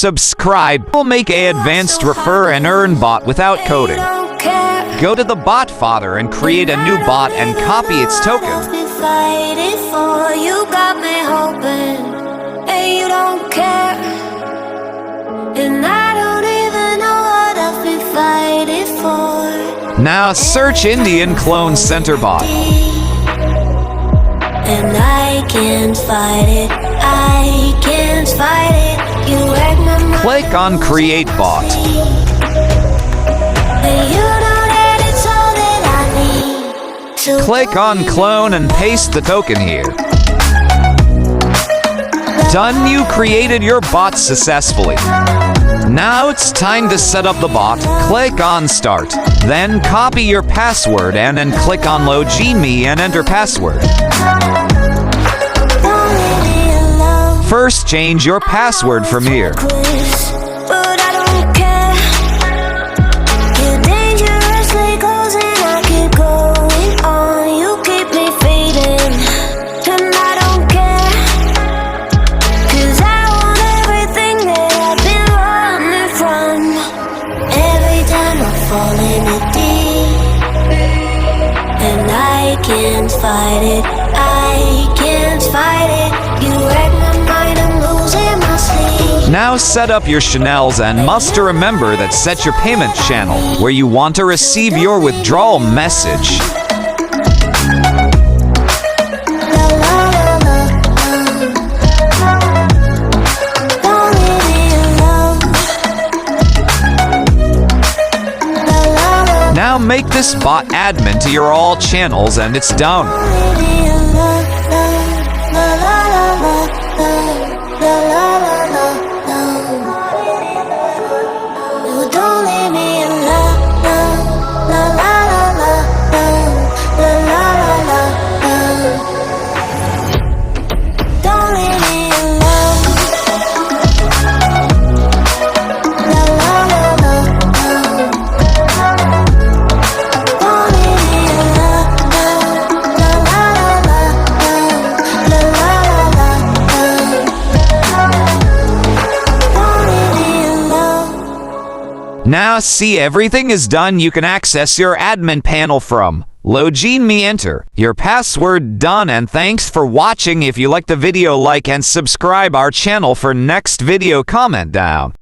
subscribe. We'll make a advanced refer and earn bot without coding. Go to the Botfather and create a new bot and copy its token. You got me hoping, and you don't care. And I don't even know what I've been fighting for. Now search Indian clone center bot. And I can't fight it, I can't fight it. You wreck my mind. Click on create bot. And you know that it's all that I need to Click on clone and paste the token here. Done, you created your bot successfully. Now it's time to set up the bot. Click on start. Then copy your password and then click on login me and enter password. First change your password from here. But I don't care. You're dangerously close and I keep going on. You keep me fading, and I don't care. 'Cause I want everything that I've been running from. Every time I fall in it deep, and I can't fight it, I can't fight it. You wreck my mind, I'm losing my sleep. Now set up your channels and must remember that set your payment channel where you want to receive your withdrawal message. Now make this bot admin to your all channels and it's done. Now see everything is done, you can access your admin panel from login me, enter your password, done, and thanks for watching. If you like the video, like and subscribe our channel for next video, comment down.